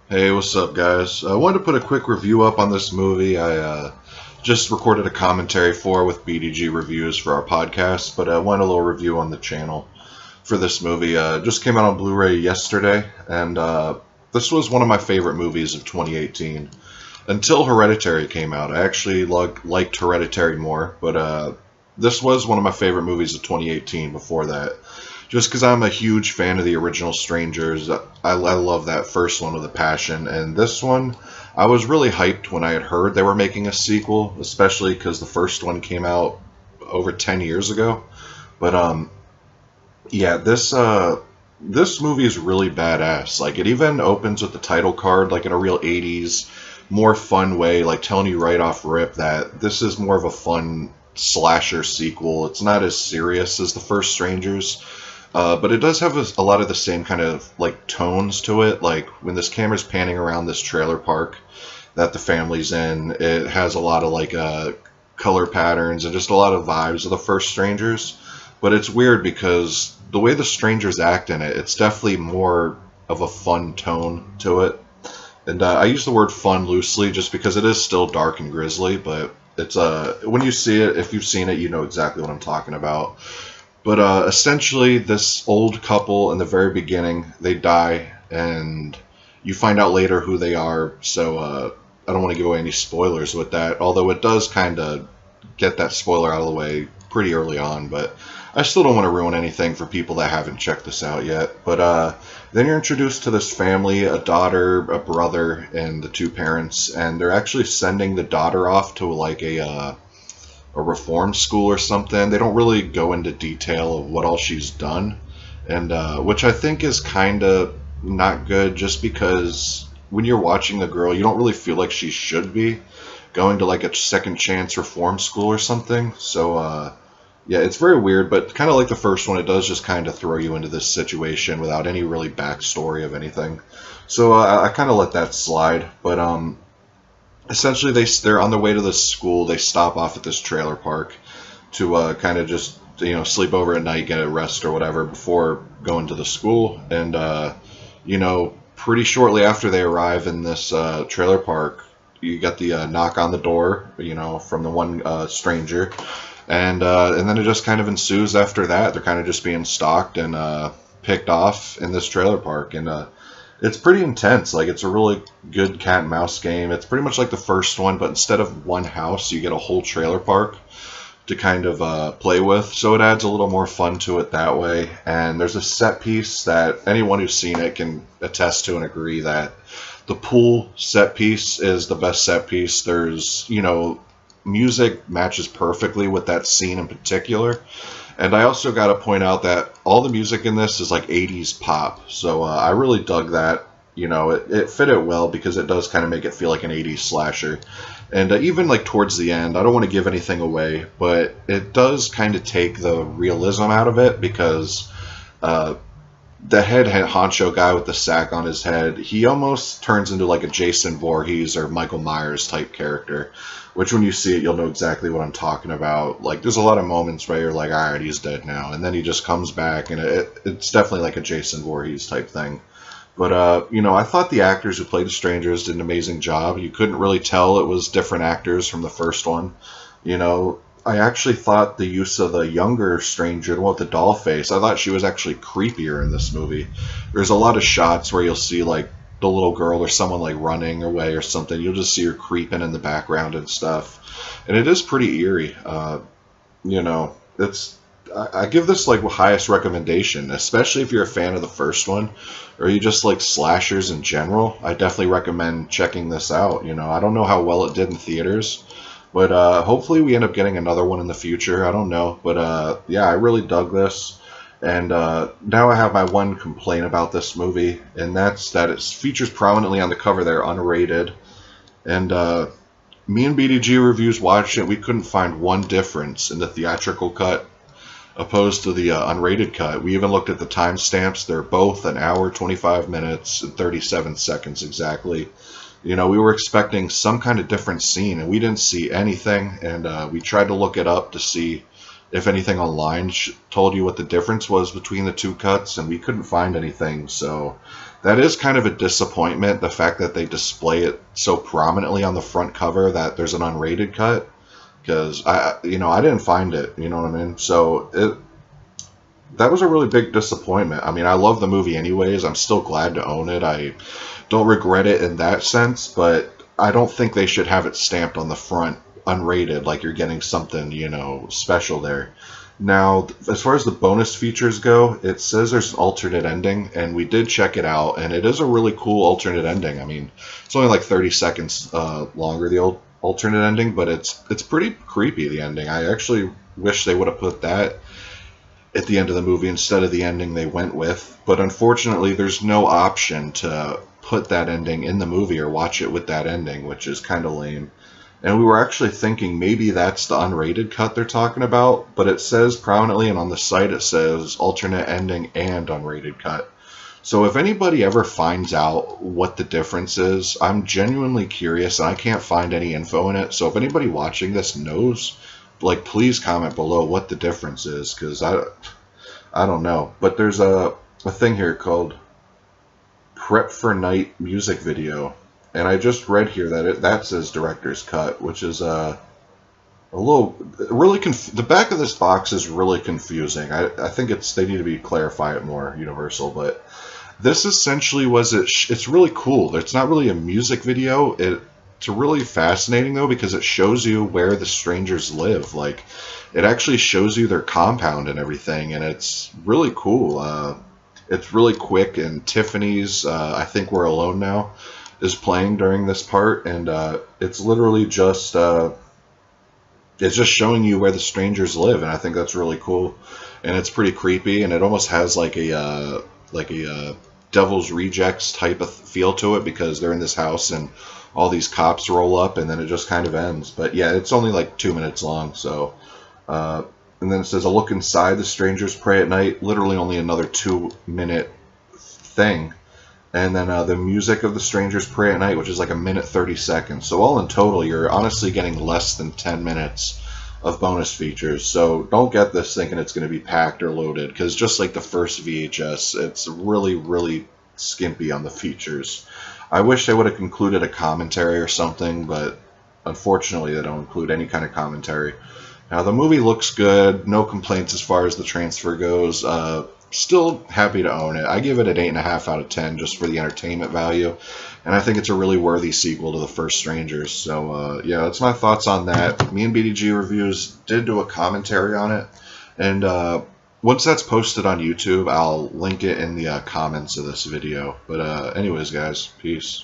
Hey, what's up, guys? I wanted to put a quick review up on this movie. I just recorded a commentary with BDG Reviews for our podcast, but I wanted a little review on the channel for this movie. Just came out on Blu-ray yesterday, and this was one of my favorite movies of 2018. Until Hereditary came out, I actually liked Hereditary more, but this was one of my favorite movies of 2018 before that. Just because I'm a huge fan of the original Strangers, I love that first one with a passion, and this one, I was really hyped when I had heard they were making a sequel, especially because the first one came out over 10 years ago. But yeah, this movie is really badass. Like, it even opens with the title card, like in a real 80s, more fun way, like telling you right off rip that this is more of a fun slasher sequel. It's not as serious as the first Strangers. But it does have a lot of the same kind of like tones to it. Like when this camera's panning around this trailer park that the family's in, it has a lot of like color patterns and just a lot of vibes of the first Strangers. But it's weird because the way the Strangers act in it, it's definitely more of a fun tone to it. And I use the word fun loosely just because it is still dark and grisly, but it's when you see it, if you've seen it, you know exactly what I'm talking about. But essentially, this old couple in the very beginning, they die, and you find out later who they are. So I don't want to give away any spoilers with that, although it does kind of get that spoiler out of the way pretty early on. But I still don't want to ruin anything for people that haven't checked this out yet. But then you're introduced to this family, a daughter, a brother, and the two parents, and they're actually sending the daughter off to like a reform school or something. They don't really go into detail of what all she's done, and which I think is kind of not good, just because when you're watching the girl, you don't really feel like she should be going to like a second chance reform school or something. So yeah, it's very weird, but kind of like the first one, it does just kind of throw you into this situation without any really backstory of anything. So I kind of let that slide, but essentially they're on their way to this school. They stop off at this trailer park to kind of just sleep over at night, get a rest or whatever before going to the school. And pretty shortly after they arrive in this trailer park, you get the knock on the door, from the one stranger, and then it just kind of ensues after that. They're kind of just being stalked and picked off in this trailer park, and it's pretty intense. Like, it's a really good cat and mouse game. It's pretty much like the first one, but instead of one house, you get a whole trailer park to kind of play with. So it adds a little more fun to it that way. And there's a set piece that anyone who's seen it can attest to and agree that the pool set piece is the best set piece. There's, music matches perfectly with that scene in particular. And I also got to point out that all the music in this is like 80s pop. So I really dug that. It fit it well because it does kind of make it feel like an 80s slasher. And even like towards the end, I don't want to give anything away, but it does kind of take the realism out of it because the head honcho guy with the sack on his head, he almost turns into like a Jason Voorhees or Michael Myers type character, which when you see it, you'll know exactly what I'm talking about. Like, there's a lot of moments where you're like, all right, he's dead now, and then he just comes back, and it's definitely like a Jason Voorhees type thing. But I thought the actors who played the Strangers did an amazing job. You couldn't really tell it was different actors from the first one. I actually thought the use of the younger stranger, the one with the doll face, I thought she was actually creepier in this movie. There's a lot of shots where you'll see like the little girl or someone like running away or something. You'll just see her creeping in the background and stuff, and it is pretty eerie. I give this like highest recommendation, especially if you're a fan of the first one, or you just like slashers in general. I definitely recommend checking this out. I don't know how well it did in theaters. But hopefully we end up getting another one in the future. I don't know. But yeah, I really dug this. And now I have my one complaint about this movie, and that's that it features prominently on the cover there, unrated. And me and BDG Reviews watched it. We couldn't find one difference in the theatrical cut opposed to the unrated cut. We even looked at the timestamps. They're both an hour, 25 minutes, and 37 seconds exactly. We were expecting some kind of different scene, and we didn't see anything, and we tried to look it up to see if anything online told you what the difference was between the two cuts, and we couldn't find anything. So that is kind of a disappointment, the fact that they display it so prominently on the front cover that there's an unrated cut, because I didn't find it, you know what I mean? So that was a really big disappointment. I mean, I love the movie anyways. I'm still glad to own it. I don't regret it in that sense, but I don't think they should have it stamped on the front unrated, like you're getting something, special there. Now, as far as the bonus features go, it says there's an alternate ending, and we did check it out, and it is a really cool alternate ending. I mean, it's only like 30 seconds longer, the old alternate ending, but it's pretty creepy, the ending. I actually wish they would have put that at the end of the movie instead of the ending they went with, but unfortunately there's no option to put that ending in the movie or watch it with that ending, which is kind of lame. And we were actually thinking maybe that's the unrated cut they're talking about, but it says prominently, and on the site it says alternate ending and unrated cut. So if anybody ever finds out what the difference is, I'm genuinely curious, and I can't find any info in it. So if anybody watching this knows, like, please comment below what the difference is, because I don't know. But there's a thing here called Prep for Night music video. And I just read here that that says director's cut, which is the back of this box is really confusing. I think they need to clarify it more, Universal. But this essentially it's really cool. It's not really a music video. It's really fascinating though, because it shows you where the strangers live. Like, it actually shows you their compound and everything, and it's really cool. It's really quick, and Tiffany's I Think We're Alone Now is playing during this part, and it's literally just showing you where the strangers live, and I think that's really cool, and it's pretty creepy, and it almost has like a Devil's Rejects type of feel to it, because they're in this house and all these cops roll up, and then it just kind of ends. But yeah, it's only like 2 minutes long. So and then it says a look inside the strangers pray at night, literally only another 2-minute thing. And then the music of the strangers pray at night, which is like 1:30. So all in total, you're honestly getting less than 10 minutes of bonus features. So don't get this thinking it's going to be packed or loaded, because just like the first VHS, it's really, really skimpy on the features. I wish they would have included a commentary or something, but unfortunately they don't include any kind of commentary. Now, the movie looks good, no complaints as far as the transfer goes. Still happy to own it. I give it an 8.5 out of 10 just for the entertainment value, and I think it's a really worthy sequel to the first Strangers. So yeah, that's my thoughts on that. Me and BDG Reviews did do a commentary on it, and once that's posted on YouTube, I'll link it in the comments of this video. But anyways, guys, peace.